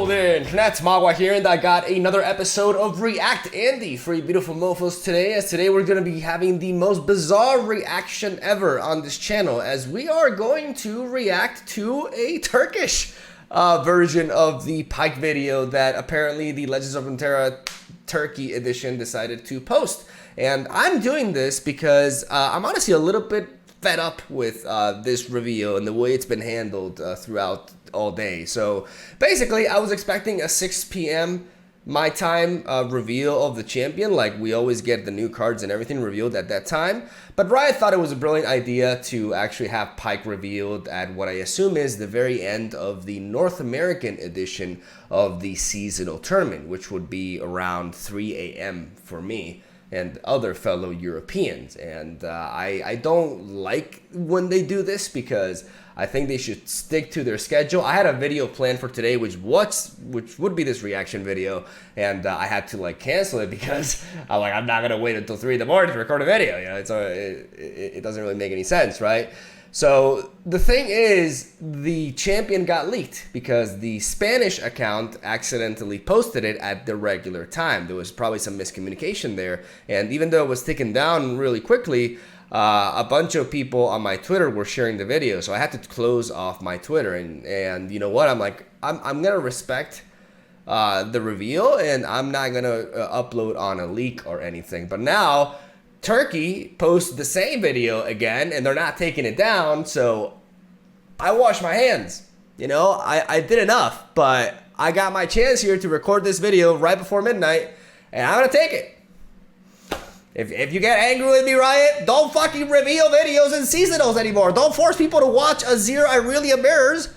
golden MegaMogwai here, and I got another episode of React Andy for you beautiful mofos today. As today we're going to be having the most bizarre reaction ever on this channel, as we are going to react to a Turkish version of the PYKE video that apparently the Legends of Runeterra Turkey edition decided to post. And I'm doing this because I'm honestly a little bit fed up with this reveal and the way it's been handled throughout all day. So basically, I was expecting a 6 p.m. my time reveal of the champion, like we always get the new cards and everything revealed at that time. But Riot thought it was a brilliant idea to actually have PYKE revealed at what I assume is the very end of the North American edition of the seasonal tournament, which would be around 3 a.m. for me and other fellow Europeans. And I don't like when they do this, because I think they should stick to their schedule. I had a video planned for today, which would be this reaction video, and I had to like cancel it because I'm not gonna wait until 3 in the morning to record a video. You know, it doesn't really make any sense, right? So the thing is, the champion got leaked because the Spanish account accidentally posted it at the regular time. There was probably some miscommunication there, and even though it was taken down really quickly, a bunch of people on my Twitter were sharing the video, so I had to close off my Twitter. And you know what? I'm gonna respect the reveal, and I'm not gonna upload on a leak or anything. But now Turkey posts the same video again, and they're not taking it down, so I wash my hands. You know, I did enough, but I got my chance here to record this video right before midnight, and I'm gonna take it. If you get angry with me, Riot, don't fucking reveal videos in seasonals anymore. Don't force people to watch Azir Irelia Mirrors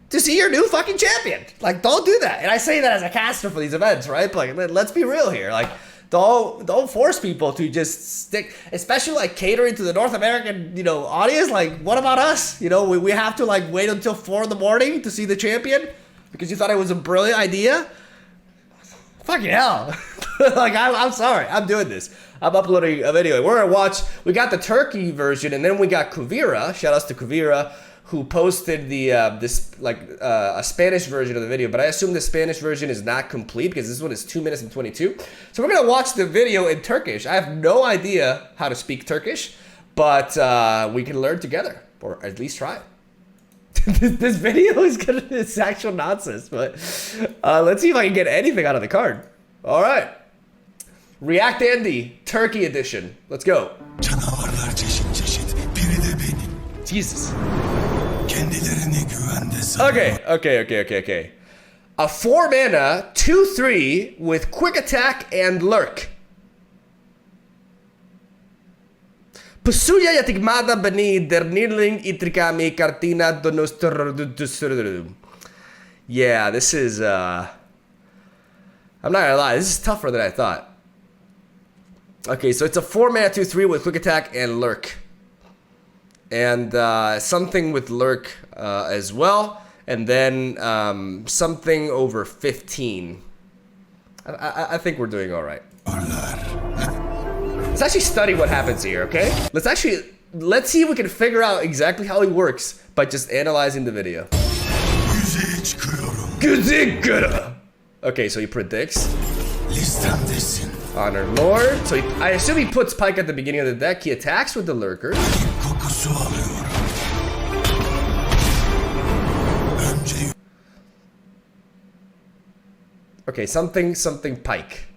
to see your new fucking champion. Like, don't do that. And I say that as a caster for these events, right? Like, let's be real here. Like, don't force people to just stick, especially like catering to the North American, you know, audience. Like, what about us? You know, we have to like wait until 4 in the morning to see the champion because you thought it was a brilliant idea? Fucking hell. Like, I'm sorry. I'm doing this. I'm uploading a video. We're gonna watch. We got the Turkey version, and then we got Kuvira. Shout outs to Kuvira, who posted the a Spanish version of the video. But I assume the Spanish version is not complete because this one is 2 minutes and 22. So we're gonna watch the video in Turkish. I have no idea how to speak Turkish, but we can learn together, or at least try. This video is actual nonsense. But let's see if I can get anything out of the card. All right. React Andy, Turkey edition. Let's go. Jesus. Okay. A 4 mana, 2/3 with quick attack and lurk. Pasuya yatigmada bani dernirling itrikami kartina donostor. Yeah, this is I'm not gonna lie, this is tougher than I thought. Okay, so it's a 4 mana 2/3 with quick attack and lurk. And something with lurk as well. And then something over 15. I think we're doing all right. Let's actually study what happens here, okay? Let's see if we can figure out exactly how he works by just analyzing the video. Okay, so he predicts. Honor Lord. So I assume he puts PYKE at the beginning of the deck. He attacks with the lurkers. Okay, something PYKE.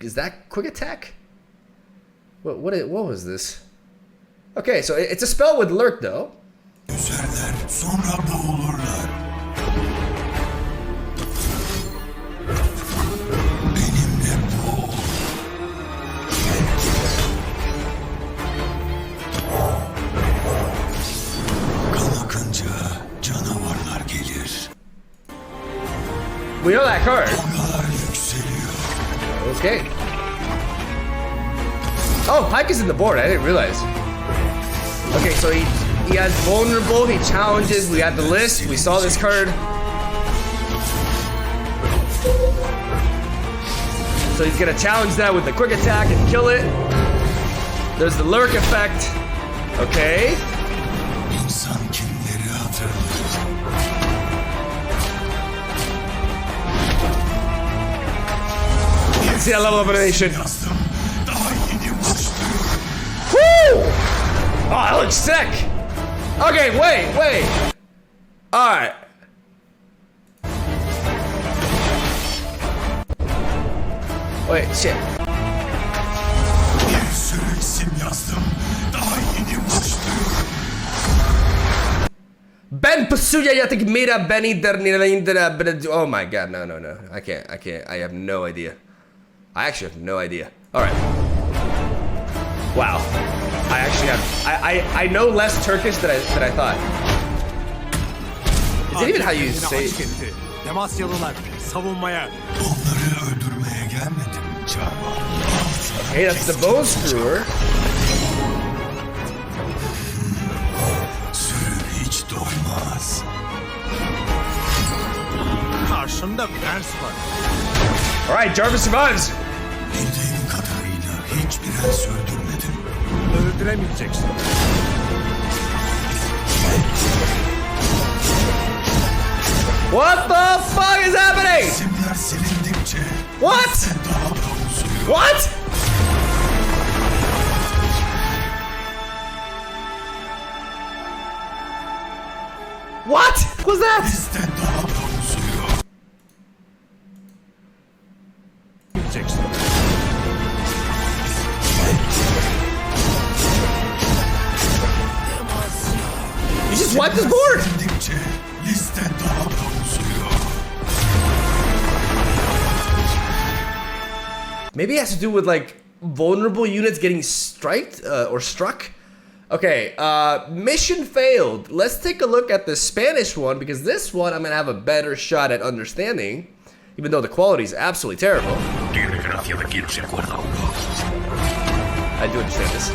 Is that quick attack? What was this? Okay, so it's a spell with lurk though. We know that card. Okay. Oh, PYKE is in the board. I didn't realize. Okay, so he has vulnerable. He challenges. We got the list. We saw this card. So he's gonna challenge that with the quick attack and kill it. There's the lurk effect. Okay. can see that level of animation. Woo! Oh, that looks sick. Okay, wait. Alright. Wait, shit. Ben Pasuya yatik mira beni der. Oh my god, no. I can't. I have no idea. I actually have no idea. Alright. Wow. I actually have I know less Turkish than I thought. Is it even how you say it? Okay, that's the bow screwer. Alright, Jarvis survives. What the fuck is happening? What? What? What was that? You just wiped his board. Maybe it has to do with like vulnerable units getting striked or struck. Okay, mission failed. Let's take a look at the Spanish one because this one I'm gonna have a better shot at understanding, even though the quality is absolutely terrible. I do understand this.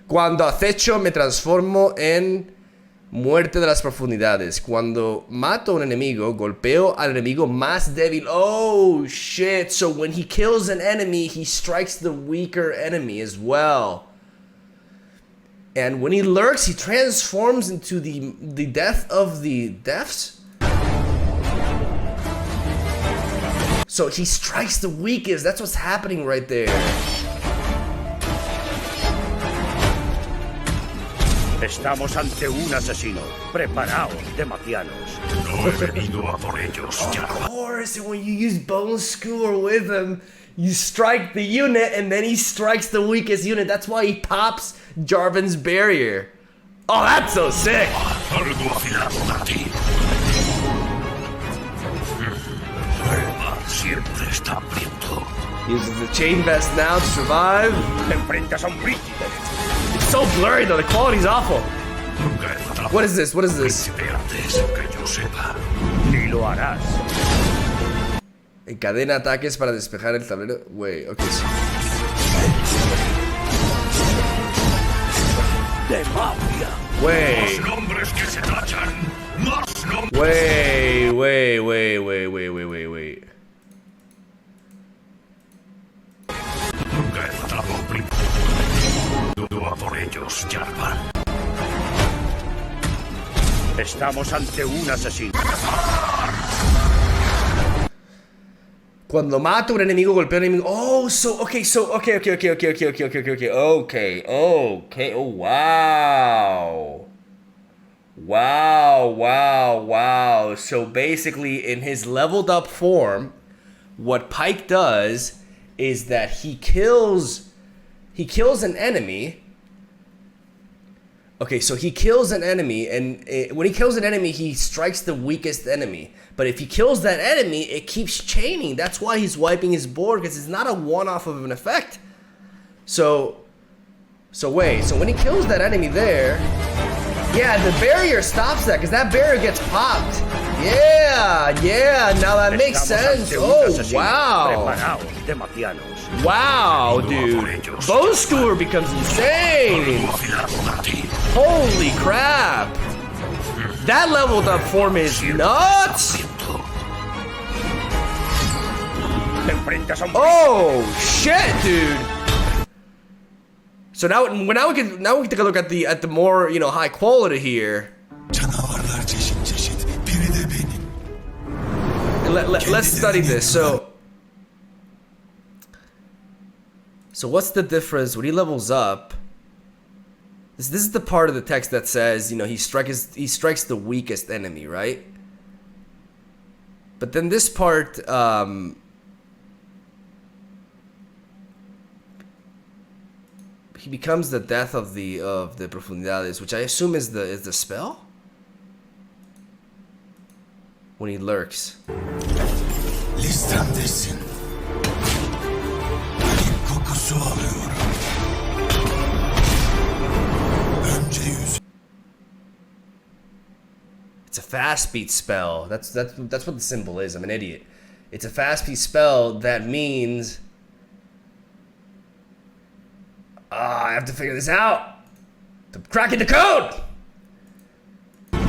Cuando acecho me transformo en muerte de las profundidades. Cuando mato a un enemigo, golpeo al enemigo más débil. Oh shit, so when he kills an enemy, he strikes the weaker enemy as well. And when he lurks, he transforms into the death of the deafs. So he strikes the weakest. That's what's happening right there. Estamos ante un asesino. Preparaos, demasianos. No he venido a por ellos, Of course, and when you use Bone Skewer with him, you strike the unit, and then he strikes the weakest unit. That's why he pops Jarvan's barrier. Oh, that's so sick! Algo afilado para ti. Siempre está hambriento. Uses the chain vest now to survive. Te enfrentas a un príncipe. It's so blurry though, the quality's awful. What is this? What is this? Ni lo harás. Encadena ataques para despejar el tablero. Wait, okay. De mafia. Wait. Wait. Nunca he matado a un príncipe. Dudo a por ellos, Jarvan. Estamos ante un asesino. Cuando mato a un enemigo, golpeo a un enemigo. Oh, so okay. Oh, wow. So basically, in his leveled up form, what Pyke does is that he kills an enemy. Okay, so he kills an enemy, and when he kills an enemy, he strikes the weakest enemy. But if he kills that enemy, it keeps chaining. That's why he's wiping his board, because it's not a one-off of an effect. So when he kills that enemy there, yeah, the barrier stops that, because that barrier gets popped. Yeah, now that makes sense. Oh, wow. Wow, dude. Bone Skewer becomes insane. Holy crap. That leveled up form is nuts. Oh, shit, dude. So now we can take a look at the more, you know, high quality here. And let's study this. So what's the difference when he levels up? This is the part of the text that says, you know, he strikes the weakest enemy, right? But then this part, he becomes the death of the profundidades, which I assume is the spell when he lurks. It's a fast speed spell. That's what the symbol is. I'm an idiot. It's a fast speed spell. That means I have to figure this out. I'm cracking the code. Wait.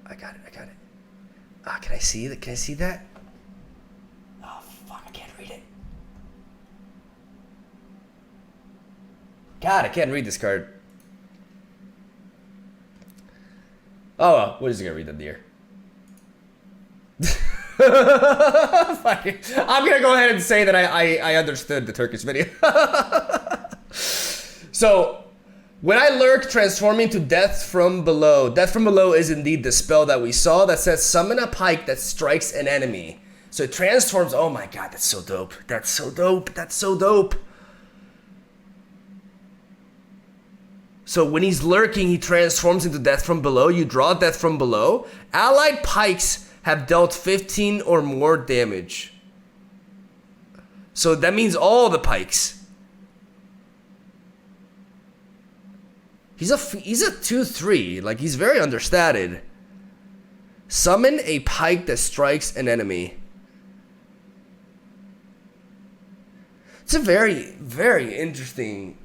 I got it. Can I see that? Can I see that? Oh fuck! I can't read it. God, I can't read this card. Oh well, we're just gonna read that here. Fuck it. I'm gonna go ahead and say that I understood the Turkish video. So, when I lurk, transforming to Death from Below. Death from Below is indeed the spell that we saw that says summon a pike that strikes an enemy. So it transforms. Oh my god, that's so dope. That's so dope. That's so dope. So when he's lurking, he transforms into Death from Below. You draw Death from Below. Allied pikes have dealt 15 or more damage. So that means all the pikes. He's a 2/3. Like, he's very understated. Summon a pike that strikes an enemy. It's a very, very interesting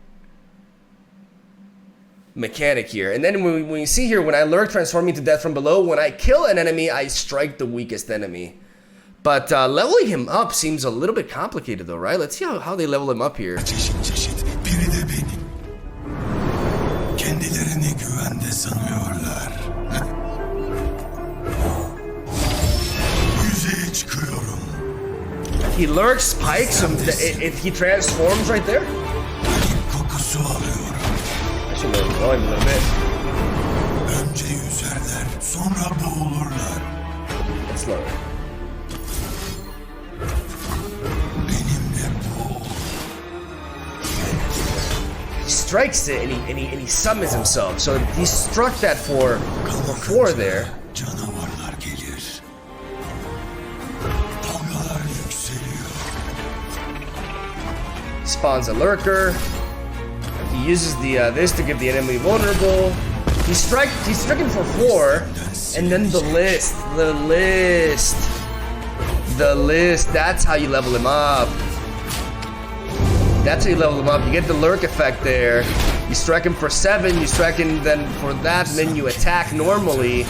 mechanic here. And then when you see here, when I lurk, transforming to Death from Below, when I kill an enemy, I strike the weakest enemy. But leveling him up seems a little bit complicated though, right? Let's see how they level him up here. Kendilerini güvende sanıyorlar. Yüzeye çıkıyorum. He lurks pikes, if he transforms right there. Kokusu alıyorum. I should let him go him a little bit. Önce yüzerler, sonra boğulurlar. That's slower. Benimle boğul. He strikes it and he summons himself. So he struck that for 4 there. Canavarlar gelir. Dalgalar yükseliyor. Spawns a lurker. He uses the this to give the enemy vulnerable. He's stricken for 4, and then the list. That's how you level him up. That's how you level him up. You get the lurk effect there. You strike him for 7. You strike him then for that, and then you attack normally,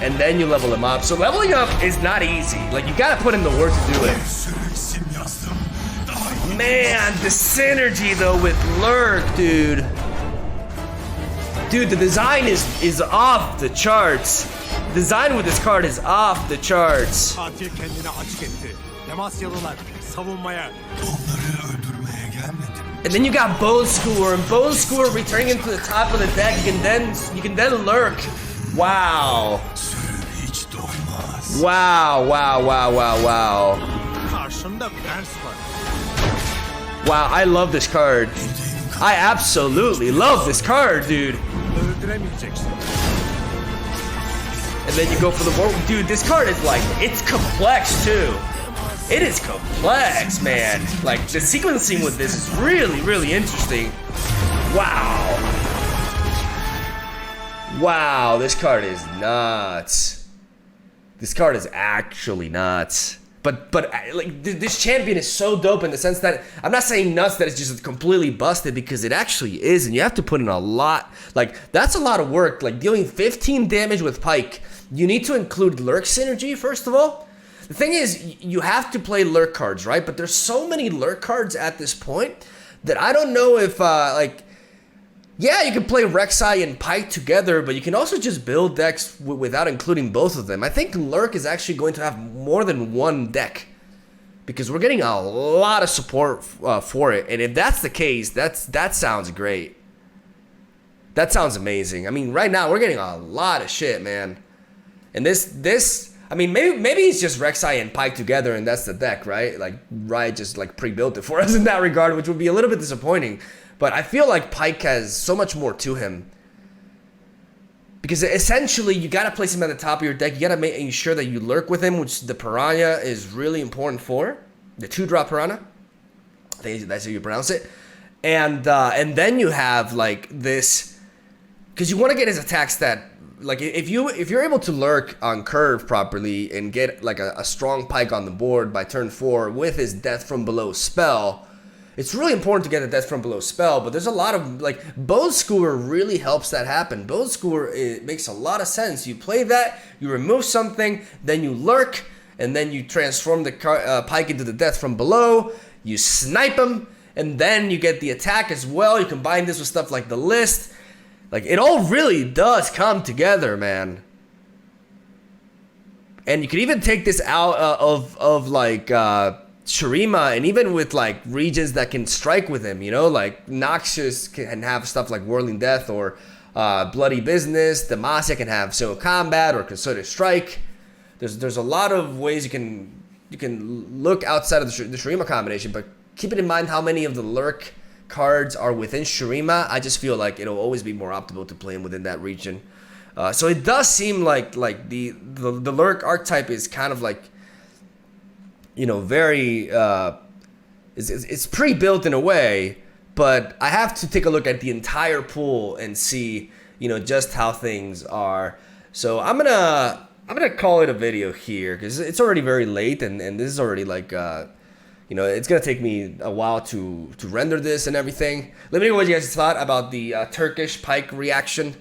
and then you level him up. So leveling up is not easy. Like, you gotta put in the work to do it. Man, the synergy though with lurk, dude. Dude, the design is off the charts. Design with this card is off the charts. Onları öldürmeye gelmedim. And then you got Bone Skewer, and Bone Skewer returning him to the top of the deck. You can then lurk. Wow. Sürü hiç doymaz. Wow. Karşımda prens var. Wow, I love this card. I absolutely love this card, dude. Öldüremeyeceksin. And then you go for the war. Dude, this card is like, it's complex too. It is complex, man. Like, the sequencing with this is really, really interesting. Wow. Wow, this card is nuts. This card is actually nuts. But like, this champion is so dope in the sense that I'm not saying nuts that it's just completely busted, because it actually is, and you have to put in a lot. Like, that's a lot of work. Like, dealing 15 damage with Pike, you need to include lurk synergy first of all. The thing is, you have to play lurk cards, right? But there's so many lurk cards at this point that I don't know if, like, yeah, you can play Rek'Sai and Pyke together, but you can also just build decks without including both of them. I think lurk is actually going to have more than one deck, because we're getting a lot of support for it. And if that's the case, that sounds great. That sounds amazing. I mean, right now we're getting a lot of shit, man. And this, I mean, maybe it's just Rek'Sai and Pyke together, and that's the deck, right? Like Riot just like pre-built it for us in that regard, which would be a little bit disappointing. But I feel like Pyke has so much more to him, because essentially you gotta place him at the top of your deck. You gotta make sure that you lurk with him, which the Piranha is really important for. The 2-drop Piranha, I think that's how you pronounce it. And then you have like this, because you want to get his attack stat. Like if you're able to lurk on curve properly and get like a strong Pyke on the board by turn 4 with his Death from Below spell, it's really important to get a Death from Below spell. But there's a lot of, like, Bone Skewer really helps that happen. Bone Skewer, it makes a lot of sense. You play that, you remove something, then you lurk, and then you transform the Pyke into the Death from Below, you snipe him, and then you get the attack as well. You combine this with stuff like the list. Like, it all really does come together, man. And you can even take this out of like Shurima, and even with like regions that can strike with him, you know, like Noxus can have stuff like Whirling Death or Bloody Business. Demacia can have Single Combat or Concerted Strike. There's a lot of ways you can look outside of the Shurima combination, but keeping in mind how many of the lurk cards are within Shurima, I just feel like it'll always be more optimal to play him within that region. So it does seem like the lurk archetype is kind of like, you know, very it's pre-built in a way, but I have to take a look at the entire pool and see, you know, just how things are. So I'm gonna call it a video here, because it's already very late, and this is already like you know, it's gonna take me a while to render this and everything. Let me know what you guys thought about the Turkish Pyke reaction.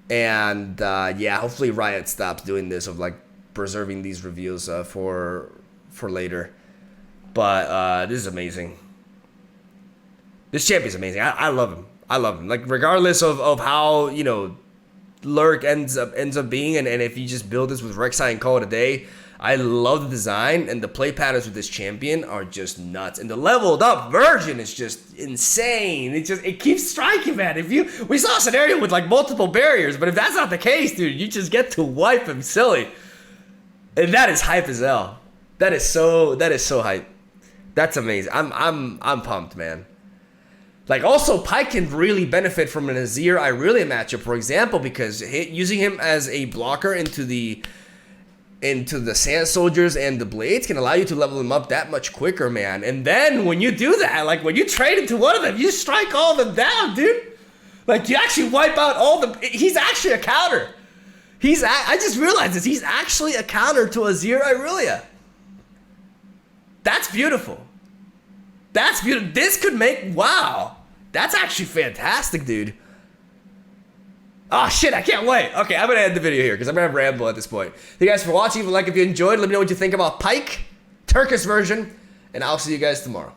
And yeah, hopefully Riot stops doing this of like preserving these reviews for later. But this is amazing. This champion's amazing. I love him. I love him. Like, regardless of how, you know, lurk ends up being, and if you just build this with Rek'Sai and call it a day, I love the design, and the play patterns with this champion are just nuts. And the leveled up version is just insane. It keeps striking, man. We saw a scenario with like multiple barriers, but if that's not the case, dude, you just get to wipe him silly. And that is hype as hell. That is so hype. That's amazing. I'm pumped, man. Like, also, Pyke can really benefit from an Azir Irelia matchup, for example, because using him as a blocker into the Sand Soldiers and the Blades can allow you to level them up that much quicker, man. And then when you do that, like when you trade into one of them, you strike all of them down, dude. Like, you actually wipe out all the... He's actually a counter. I just realized this. He's actually a counter to Azir Irelia. That's beautiful. That's beautiful. This could make... Wow. That's actually fantastic, dude. Oh, shit, I can't wait. Okay, I'm going to end the video here because I'm going to ramble at this point. Thank you guys for watching. If you enjoyed, let me know what you think about Pyke, Turkish version, and I'll see you guys tomorrow.